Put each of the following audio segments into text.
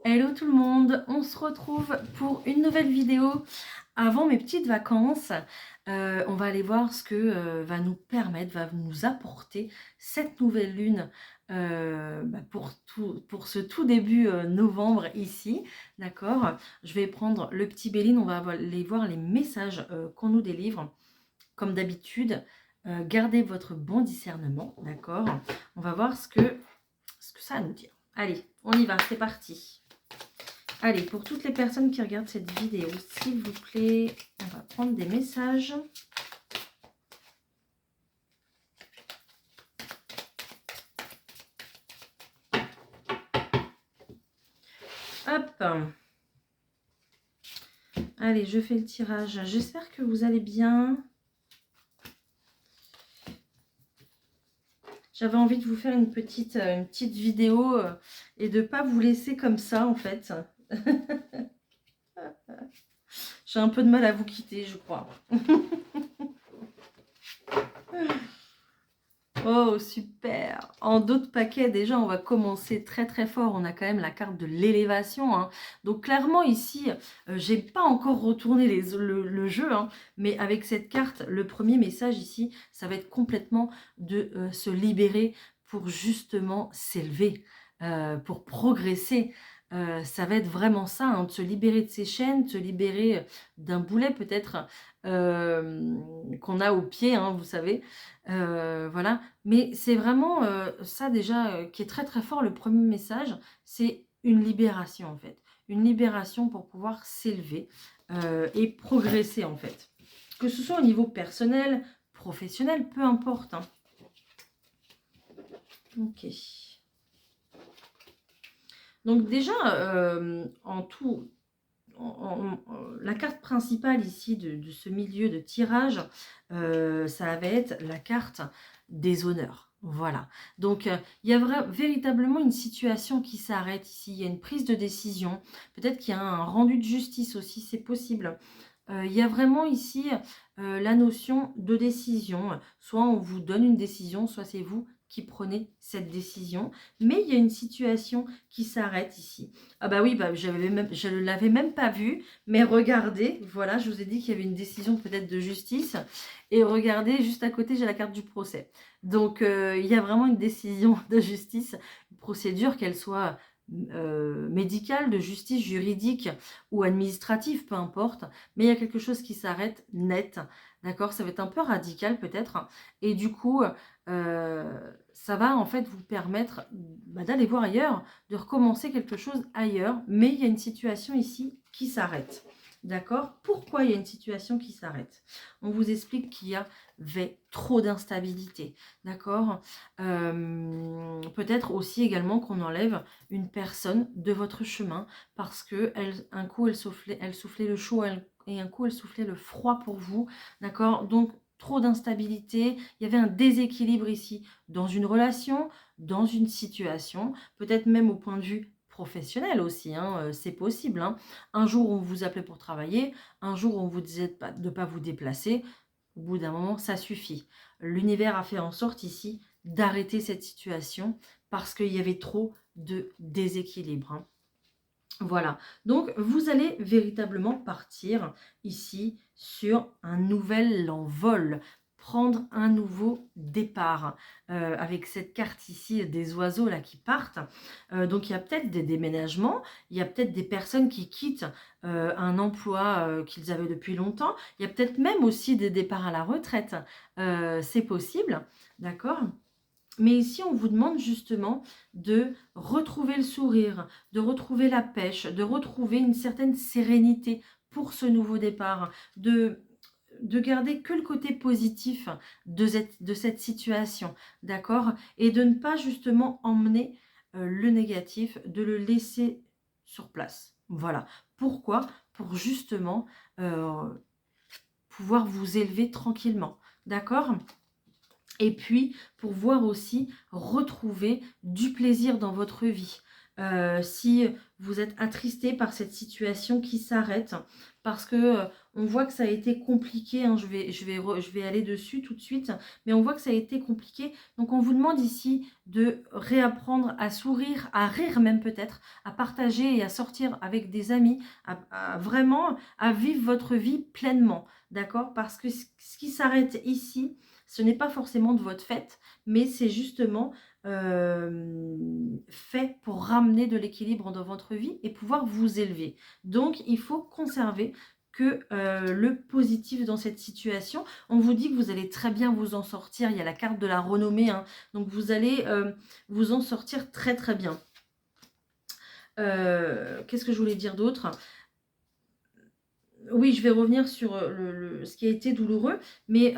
Hello tout le monde, on se retrouve pour une nouvelle vidéo avant mes petites vacances. On va aller voir ce que va nous permettre, va nous apporter cette nouvelle lune pour ce tout début novembre ici, d'accord. Je vais prendre le petit Béline, on va aller voir les messages qu'on nous délivre. Comme d'habitude, gardez votre bon discernement, d'accord. On va voir ce que ça a à nous dire. Allez, on y va, c'est parti. Allez, pour toutes les personnes qui regardent cette vidéo, s'il vous plaît, on va prendre des messages. Hop. Allez, je fais le tirage. J'espère que vous allez bien. J'avais envie de vous faire une petite vidéo et de ne pas vous laisser comme ça, en fait. J'ai un peu de mal à vous quitter, je crois. Oh, super! En d'autres paquets, déjà, on va commencer très très fort. On a quand même la carte de l'élévation, hein. Donc clairement, ici, j'ai pas encore retourné le jeu, hein, mais avec cette carte, le premier message ici, ça va être complètement de se libérer pour justement s'élever, pour progresser. Ça va être vraiment ça, hein, de se libérer de ses chaînes, de se libérer d'un boulet peut-être qu'on a au pied, hein, vous savez. Voilà, mais c'est vraiment ça déjà qui est très très fort. Le premier message, c'est une libération en fait. Une libération pour pouvoir s'élever et progresser en fait. Que ce soit au niveau personnel, professionnel, peu importe, hein. Ok. Donc déjà, en tout, la carte principale ici de ce milieu de tirage, ça va être la carte des honneurs. Voilà. Donc, il y a véritablement une situation qui s'arrête ici. Il y a une prise de décision. Peut-être qu'il y a un rendu de justice aussi, c'est possible. Il y a vraiment ici la notion de décision. Soit on vous donne une décision, soit c'est vous qui prenez cette décision. Mais il y a une situation qui s'arrête ici. Ah bah oui, bah, je ne l'avais même pas vu. Mais regardez, voilà, je vous ai dit qu'il y avait une décision peut-être de justice. Et regardez, juste à côté, j'ai la carte du procès. Donc, il y a vraiment une décision de justice, une procédure, qu'elle soit médicale, de justice, juridique ou administrative, peu importe. Mais il y a quelque chose qui s'arrête net, d'accord. Ça va être un peu radical peut-être. Et du coup, ça va en fait vous permettre d'aller voir ailleurs, de recommencer quelque chose ailleurs. Mais il y a une situation ici qui s'arrête. D'accord? Pourquoi il y a une situation qui s'arrête? On vous explique qu'il y avait trop d'instabilité. D'accord? Peut-être aussi également qu'on enlève une personne de votre chemin parce que un coup elle soufflait le chaud et un coup elle soufflait le froid pour vous. D'accord? Donc trop d'instabilité, il y avait un déséquilibre ici dans une relation, dans une situation, peut-être même au point de vue professionnel aussi, hein, c'est possible, hein. Un jour on vous appelait pour travailler, un jour on vous disait de ne pas vous déplacer, au bout d'un moment ça suffit. L'univers a fait en sorte ici d'arrêter cette situation parce qu'il y avait trop de déséquilibre, hein. Voilà, donc vous allez véritablement partir ici sur un nouvel envol, prendre un nouveau départ avec cette carte ici des oiseaux là qui partent. Donc il y a peut-être des déménagements, il y a peut-être des personnes qui quittent un emploi qu'ils avaient depuis longtemps, il y a peut-être même aussi des départs à la retraite, c'est possible, d'accord? Mais ici, on vous demande justement de retrouver le sourire, de retrouver la pêche, de retrouver une certaine sérénité pour ce nouveau départ, de garder que le côté positif de cette situation, d'accord? Et de ne pas justement emmener le négatif, de le laisser sur place. Voilà. Pourquoi? Pour justement pouvoir vous élever tranquillement, d'accord? Et puis, pour voir aussi retrouver du plaisir dans votre vie. si vous êtes attristé par cette situation qui s'arrête, parce que on voit que ça a été compliqué, hein, je vais aller dessus tout de suite, mais on voit que ça a été compliqué. Donc on vous demande ici de réapprendre à sourire, à rire même peut-être, à partager et à sortir avec des amis, vraiment à vivre votre vie pleinement, d'accord? Parce que ce qui s'arrête ici, ce n'est pas forcément de votre fait, mais c'est justement fait pour ramener de l'équilibre dans votre vie et pouvoir vous élever. Donc, il faut conserver que le positif dans cette situation. On vous dit que vous allez très bien vous en sortir. Il y a la carte de la renommée, hein. Donc vous allez vous en sortir très très bien. Qu'est-ce que je voulais dire d'autre? Oui, je vais revenir sur ce qui a été douloureux, mais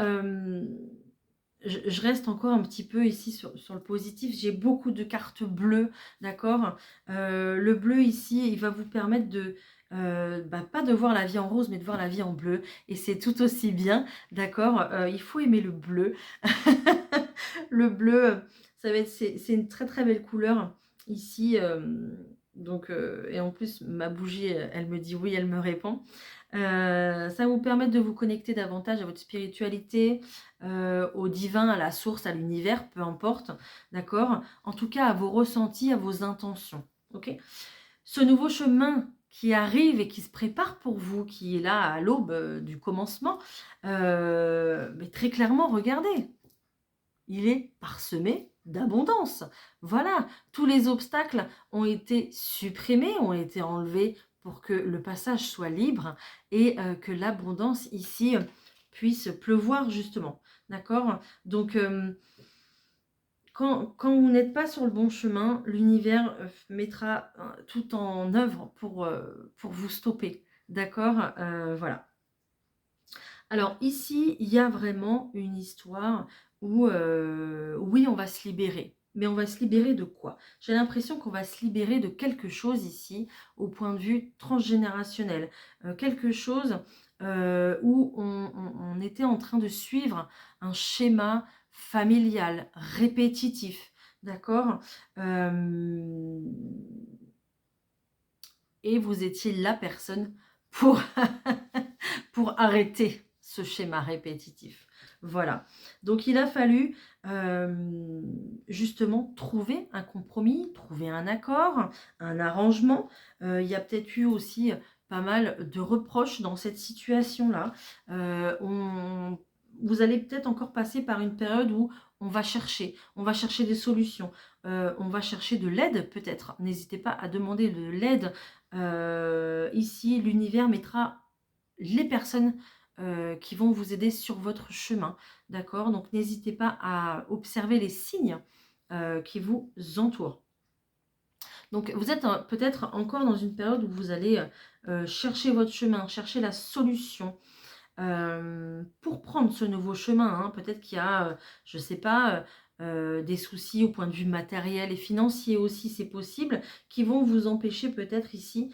je reste encore un petit peu ici sur le positif. J'ai beaucoup de cartes bleues, d'accord? Le bleu ici, il va vous permettre de, pas de voir la vie en rose, mais de voir la vie en bleu. Et c'est tout aussi bien, d'accord? Il faut aimer le bleu. Le bleu, ça va être, c'est une très très belle couleur ici. Donc, et en plus, ma bougie, elle me dit oui, elle me répond. Ça va vous permettre de vous connecter davantage à votre spiritualité, au divin, à la source, à l'univers, peu importe, d'accord? En tout cas, à vos ressentis, à vos intentions, ok? Ce nouveau chemin qui arrive et qui se prépare pour vous, qui est là à l'aube du commencement, mais très clairement, regardez, il est parsemé d'abondance. Voilà, tous les obstacles ont été supprimés, ont été enlevés pour que le passage soit libre et que l'abondance ici puisse pleuvoir justement. D'accord? Donc, quand vous n'êtes pas sur le bon chemin, l'univers mettra tout en œuvre pour vous stopper. D'accord? Voilà. Alors ici, il y a vraiment une histoire où, oui, on va se libérer. Mais on va se libérer de quoi? J'ai l'impression qu'on va se libérer de quelque chose ici, au point de vue transgénérationnel. Quelque chose où on était en train de suivre un schéma familial, répétitif. D'accord? Et vous étiez la personne pour, pour arrêter ce schéma répétitif. Voilà. Donc, il a fallu justement trouver un compromis, trouver un accord, un arrangement. Il y a peut-être eu aussi pas mal de reproches dans cette situation-là. Vous allez peut-être encore passer par une période où on va chercher des solutions, on va chercher de l'aide peut-être. N'hésitez pas à demander de l'aide. Ici, l'univers mettra les personnes qui vont vous aider sur votre chemin, d'accord? Donc, n'hésitez pas à observer les signes qui vous entourent. Donc, vous êtes peut-être encore dans une période où vous allez chercher votre chemin, chercher la solution pour prendre ce nouveau chemin. Hein. Peut-être qu'il y a, je ne sais pas, des soucis au point de vue matériel et financier aussi, c'est possible, qui vont vous empêcher peut-être ici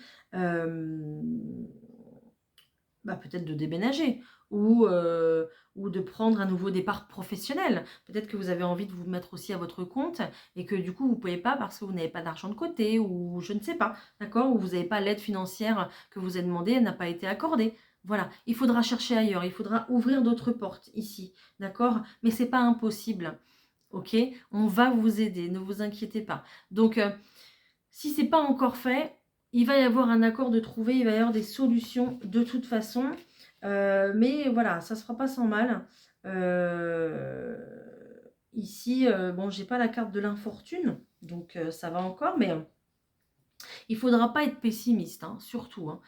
peut-être de déménager ou de prendre un nouveau départ professionnel. Peut-être que vous avez envie de vous mettre aussi à votre compte et que du coup, vous ne pouvez pas parce que vous n'avez pas d'argent de côté ou je ne sais pas, d'accord? Ou vous n'avez pas l'aide financière que vous avez demandée, elle n'a pas été accordée. Voilà, il faudra chercher ailleurs, il faudra ouvrir d'autres portes ici, d'accord? Mais ce n'est pas impossible, ok? On va vous aider, ne vous inquiétez pas. Donc, si ce n'est pas encore fait, il va y avoir un accord de trouver, il va y avoir des solutions de toute façon. Mais voilà, ça ne se fera pas sans mal. Ici, bon, j'ai pas la carte de l'infortune, donc ça va encore, mais il ne faudra pas être pessimiste, hein, surtout. Hein.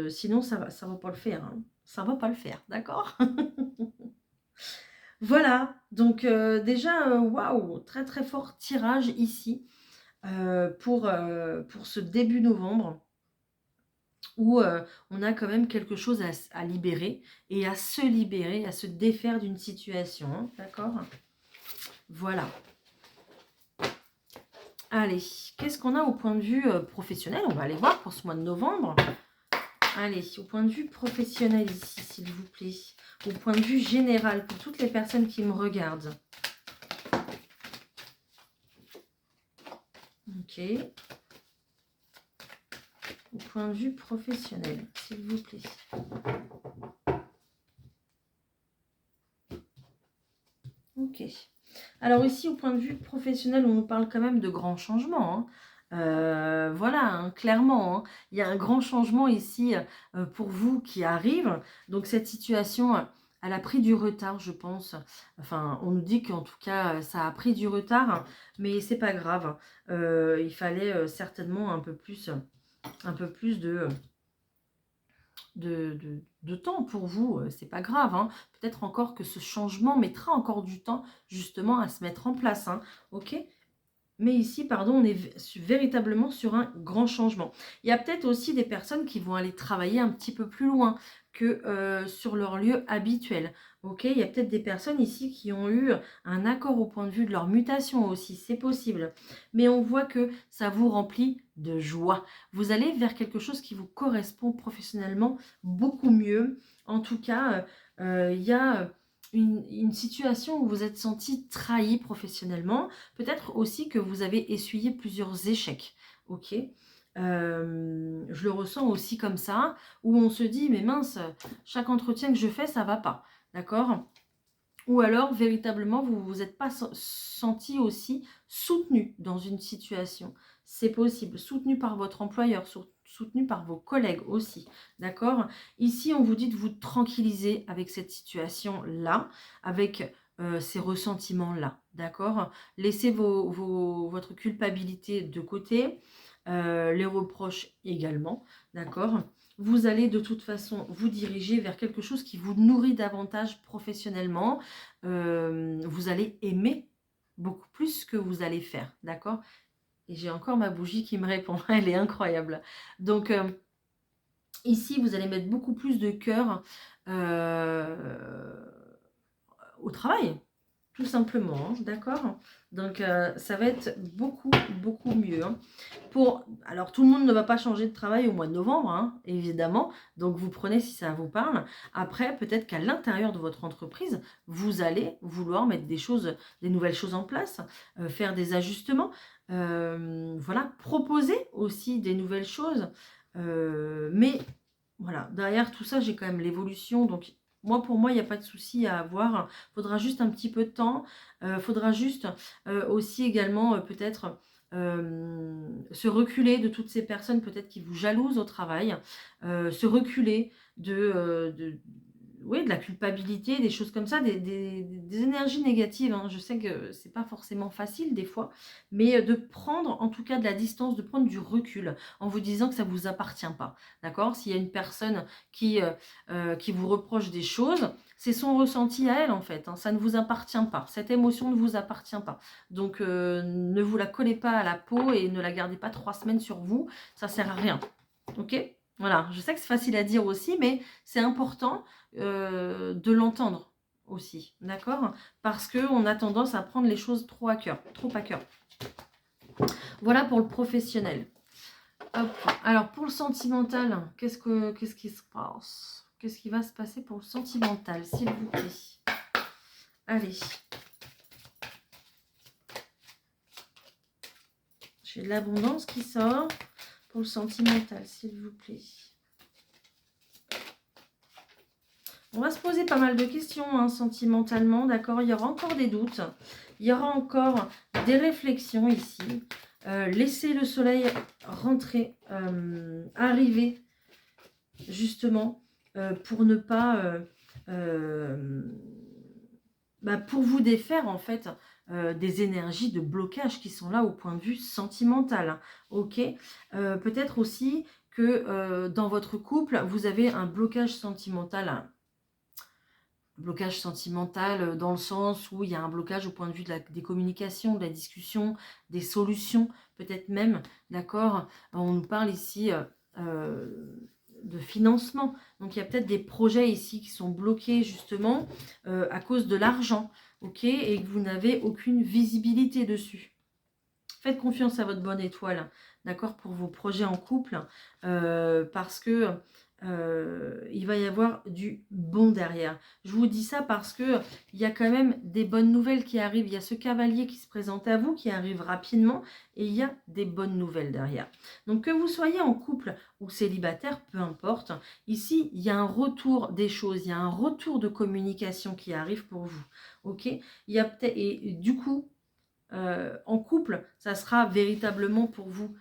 Sinon, ça va pas le faire. Hein. Ça va pas le faire, d'accord? Voilà, donc déjà, waouh, très très fort tirage ici. Pour ce début novembre où on a quand même quelque chose à libérer et à se libérer, à se défaire d'une situation. Hein, d'accord? Voilà. Allez, qu'est-ce qu'on a au point de vue professionnel? On va aller voir pour ce mois de novembre. Allez, au point de vue professionnel ici, s'il vous plaît. Au point de vue général, pour toutes les personnes qui me regardent. Ok. au point de vue professionnel, s'il vous plaît. Ok. Alors ici, au point de vue professionnel, on nous parle quand même de grands changements, hein. Voilà, hein, clairement, hein, il y a un grand changement ici pour vous qui arrive. Donc cette situation, elle a pris du retard, je pense. Enfin, on nous dit qu'en tout cas, ça a pris du retard, mais c'est pas grave. Il fallait certainement un peu plus de temps pour vous, c'est pas grave, hein. Peut-être encore que ce changement mettra encore du temps justement à se mettre en place, hein, ok? Mais ici, pardon, on est véritablement sur un grand changement. Il y a peut-être aussi des personnes qui vont aller travailler un petit peu plus loin que sur leur lieu habituel. Ok, il y a peut-être des personnes ici qui ont eu un accord au point de vue de leur mutation aussi, c'est possible. Mais on voit que ça vous remplit de joie. Vous allez vers quelque chose qui vous correspond professionnellement beaucoup mieux. En tout cas, il y a une situation où vous êtes senti trahi professionnellement. Peut-être aussi que vous avez essuyé plusieurs échecs. Ok, je le ressens aussi comme ça, où on se dit, mais mince, chaque entretien que je fais, ça va pas. D'accord? Ou alors, véritablement, vous ne vous êtes pas senti aussi soutenu dans une situation. C'est possible. Soutenu par votre employeur, soutenu par vos collègues aussi. D'accord? Ici, on vous dit de vous tranquilliser avec cette situation-là, avec ces ressentiments-là. D'accord? Laissez votre culpabilité de côté, les reproches également. D'accord? Vous allez de toute façon vous diriger vers quelque chose qui vous nourrit davantage professionnellement. Vous allez aimer beaucoup plus ce que vous allez faire, d'accord? Et j'ai encore ma bougie qui me répond, elle est incroyable. Donc, ici, vous allez mettre beaucoup plus de cœur au travail, tout simplement, hein, d'accord? Donc, ça va être beaucoup, beaucoup mieux, hein. Alors, tout le monde ne va pas changer de travail au mois de novembre, hein, évidemment. Donc, vous prenez si ça vous parle. Après, peut-être qu'à l'intérieur de votre entreprise, vous allez vouloir mettre des nouvelles choses en place, faire des ajustements. Voilà, proposer aussi des nouvelles choses. Mais voilà, derrière tout ça, j'ai quand même l'évolution. Donc, pour moi, il n'y a pas de souci à avoir. Il faudra juste un petit peu de temps. Il faudra juste aussi également peut-être se reculer de toutes ces personnes peut-être qui vous jalousent au travail. Se reculer oui, de la culpabilité, des choses comme ça, des énergies négatives, hein. Je sais que c'est pas forcément facile des fois, mais de prendre en tout cas de la distance, de prendre du recul en vous disant que ça ne vous appartient pas. D'accord? S'il y a une personne qui vous reproche des choses, c'est son ressenti à elle en fait, hein. Ça ne vous appartient pas. Cette émotion ne vous appartient pas. Donc ne vous la collez pas à la peau et ne la gardez pas 3 semaines sur vous. Ça ne sert à rien. Ok? Voilà, je sais que c'est facile à dire aussi, mais c'est important de l'entendre aussi, d'accord? Parce qu'on a tendance à prendre les choses trop à cœur. Voilà pour le professionnel. Hop. Alors pour le sentimental, qu'est-ce qui se passe? Qu'est-ce qui va se passer pour le sentimental, s'il vous plaît? Allez. J'ai de l'abondance qui sort pour le sentimental, s'il vous plaît. On va se poser pas mal de questions, hein, sentimentalement, d'accord? Il y aura encore des doutes, il y aura encore des réflexions ici. Laissez le soleil rentrer, arriver, justement, pour ne pas... pour vous défaire, en fait, des énergies de blocage qui sont là au point de vue sentimental. Ok, peut-être aussi que dans votre couple, vous avez un blocage sentimental dans le sens où il y a un blocage au point de vue des communications, de la discussion, des solutions, peut-être même, d'accord? On nous parle ici de financement. Donc, il y a peut-être des projets ici qui sont bloqués justement à cause de l'argent, ok? Et que vous n'avez aucune visibilité dessus. Faites confiance à votre bonne étoile, d'accord, pour vos projets en couple, parce que il va y avoir du bon derrière. Je vous dis ça parce que il y a quand même des bonnes nouvelles qui arrivent. Il y a ce cavalier qui se présente à vous, qui arrive rapidement, et il y a des bonnes nouvelles derrière. Donc que vous soyez en couple ou célibataire, peu importe, ici, il y a un retour des choses, il y a un retour de communication qui arrive pour vous. Ok? Il y a peut-être, et du coup, en couple, ça sera véritablement pour vous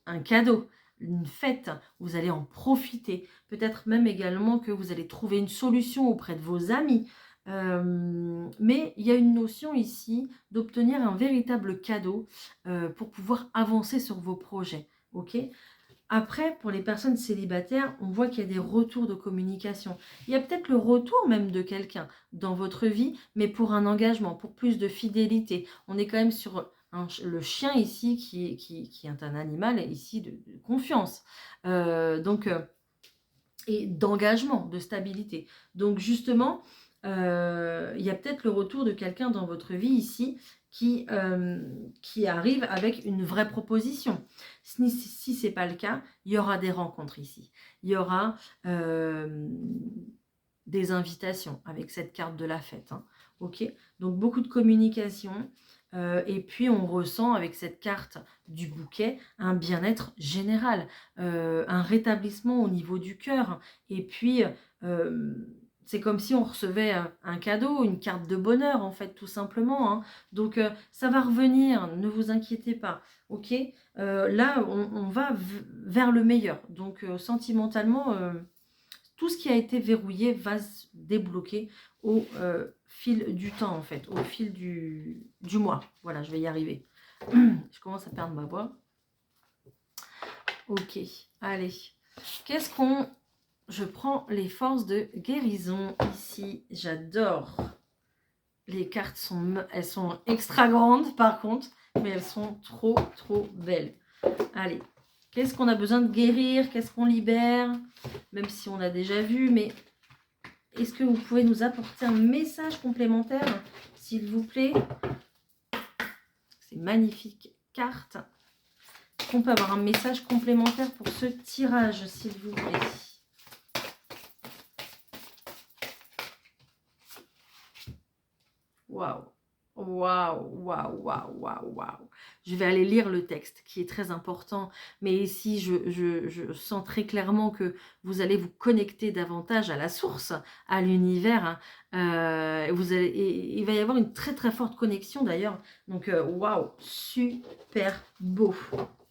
un cadeau, une fête, vous allez en profiter. Peut-être même également que vous allez trouver une solution auprès de vos amis. Mais il y a une notion ici d'obtenir un véritable cadeau pour pouvoir avancer sur vos projets. Ok? Après, pour les personnes célibataires, on voit qu'il y a des retours de communication. Il y a peut-être le retour même de quelqu'un dans votre vie, mais pour un engagement, pour plus de fidélité. On est quand même sur le chien ici qui est un animal ici de confiance. Et d'engagement, de stabilité. Donc justement, il y a peut-être le retour de quelqu'un dans votre vie ici qui arrive avec une vraie proposition. Si ce n'est pas le cas, il y aura des rencontres ici. Il y aura des invitations avec cette carte de la fête. Hein. Ok. Donc beaucoup de communication. Et puis on ressent avec cette carte du bouquet un bien-être général, un rétablissement au niveau du cœur. Et puis c'est comme si on recevait un cadeau, une carte de bonheur en fait tout simplement. Hein. Donc ça va revenir, ne vous inquiétez pas. Ok. Là on va vers le meilleur. Donc sentimentalement tout ce qui a été verrouillé va se débloquer au fil du temps, en fait, au fil du mois. Voilà, je vais y arriver. Je commence à perdre ma voix. Ok, allez. Qu'est-ce qu'on... Je prends les forces de guérison ici. J'adore. Les cartes elles sont extra grandes, par contre, mais elles sont trop, trop belles. Allez. Qu'est-ce qu'on a besoin de guérir? Qu'est-ce qu'on libère? Même si on a déjà vu, mais est-ce que vous pouvez nous apporter un message complémentaire, s'il vous plaît? C'est magnifique carte. Est-ce qu'on peut avoir un message complémentaire pour ce tirage, s'il vous plaît? Waouh! Waouh, waouh, waouh, waouh, waouh. Je vais aller lire le texte qui est très important, mais ici je sens très clairement que vous allez vous connecter davantage à la source, à l'univers. Hein. Il va y avoir une très très forte connexion d'ailleurs. Donc waouh, super beau,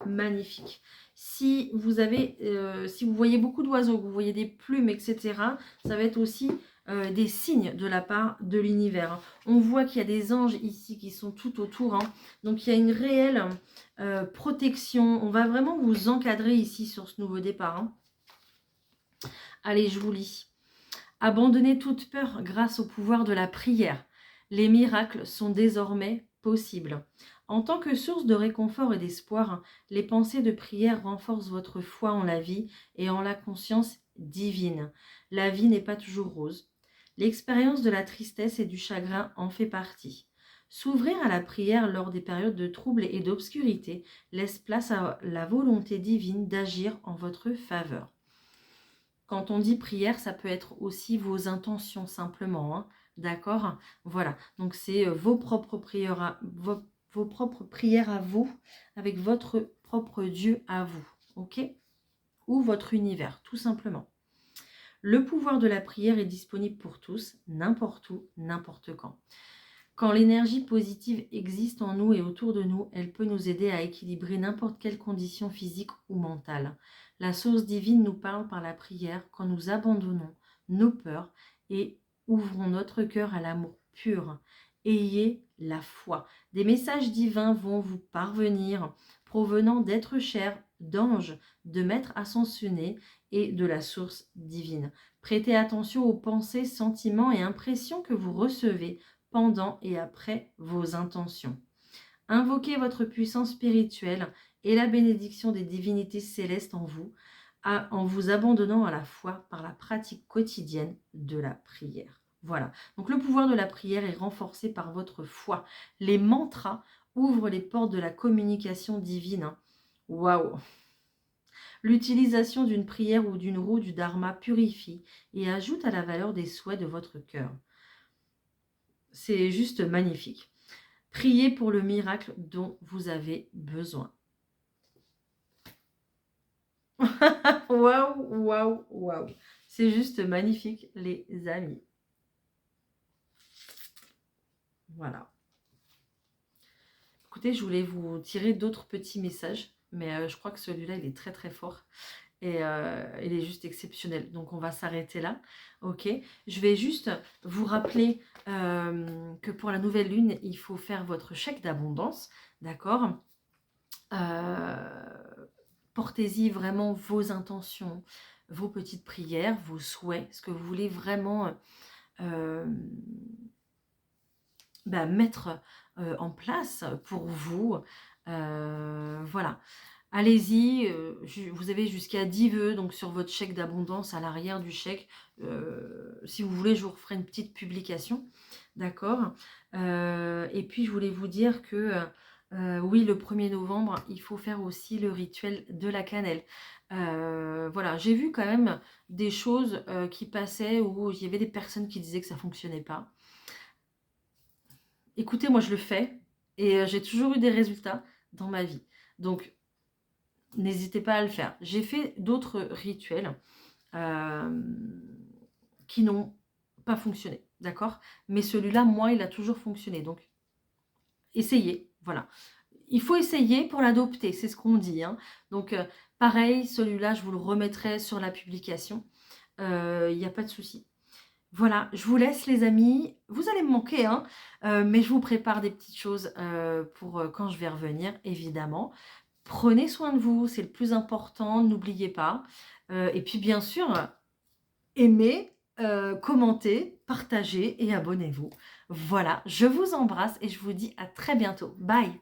magnifique. Si vous voyez beaucoup d'oiseaux, vous voyez des plumes, etc., ça va être aussi des signes de la part de l'univers. On voit qu'il y a des anges ici qui sont tout autour. Hein. Donc il y a une réelle protection. On va vraiment vous encadrer ici sur ce nouveau départ. Hein. Allez, je vous lis. Abandonnez toute peur grâce au pouvoir de la prière. Les miracles sont désormais possibles. En tant que source de réconfort et d'espoir, les pensées de prière renforcent votre foi en la vie et en la conscience divine. La vie n'est pas toujours rose. L'expérience de la tristesse et du chagrin en fait partie. S'ouvrir à la prière lors des périodes de trouble et d'obscurité laisse place à la volonté divine d'agir en votre faveur. Quand on dit prière, ça peut être aussi vos intentions simplement, hein, d'accord? Voilà, donc c'est vos propres prières à vous, avec votre propre Dieu à vous, ok? Ou votre univers, tout simplement. Le pouvoir de la prière est disponible pour tous, n'importe où, n'importe quand. Quand l'énergie positive existe en nous et autour de nous, elle peut nous aider à équilibrer n'importe quelle condition physique ou mentale. La source divine nous parle par la prière quand nous abandonnons nos peurs et ouvrons notre cœur à l'amour pur. Ayez la foi. Des messages divins vont vous parvenir, provenant d'êtres chers, d'anges, de maîtres ascensionnés et de la source divine. Prêtez attention aux pensées, sentiments et impressions que vous recevez pendant et après vos intentions. Invoquez votre puissance spirituelle et la bénédiction des divinités célestes en vous, en vous abandonnant à la foi par la pratique quotidienne de la prière. Voilà, donc le pouvoir de la prière est renforcé par votre foi. Les mantras ouvrent les portes de la communication divine. Waouh! L'utilisation d'une prière ou d'une roue du dharma purifie et ajoute à la valeur des souhaits de votre cœur. C'est juste magnifique. Priez pour le miracle dont vous avez besoin. Waouh, waouh, waouh. C'est juste magnifique, les amis. Voilà. Écoutez, je voulais vous tirer d'autres petits messages, mais je crois que celui-là, il est très très fort. Et il est juste exceptionnel. Donc, on va s'arrêter là. Ok. Je vais juste vous rappeler que pour la nouvelle lune, il faut faire votre chèque d'abondance. D'accord. Portez-y vraiment vos intentions, vos petites prières, vos souhaits, ce que vous voulez vraiment mettre en place pour vous. Voilà. Allez-y, vous avez jusqu'à 10 vœux donc sur votre chèque d'abondance à l'arrière du chèque. Si vous voulez, je vous referai une petite publication. D'accord. Et puis, je voulais vous dire que oui, le 1er novembre, il faut faire aussi le rituel de la cannelle. Voilà, j'ai vu quand même des choses qui passaient où il y avait des personnes qui disaient que ça ne fonctionnait pas. Écoutez, moi je le fais et j'ai toujours eu des résultats dans ma vie. Donc, n'hésitez pas à le faire. J'ai fait d'autres rituels qui n'ont pas fonctionné, d'accord? Mais celui-là, moi, il a toujours fonctionné. Donc, essayez, voilà. Il faut essayer pour l'adopter, c'est ce qu'on dit. Hein. Donc, pareil, celui-là, je vous le remettrai sur la publication. Il n'y a pas de souci. Voilà, je vous laisse les amis. Vous allez me manquer, hein, mais je vous prépare des petites choses pour quand je vais revenir, évidemment. Prenez soin de vous, c'est le plus important, n'oubliez pas. Et puis bien sûr, aimez, commentez, partagez et abonnez-vous. Voilà, je vous embrasse et je vous dis à très bientôt. Bye!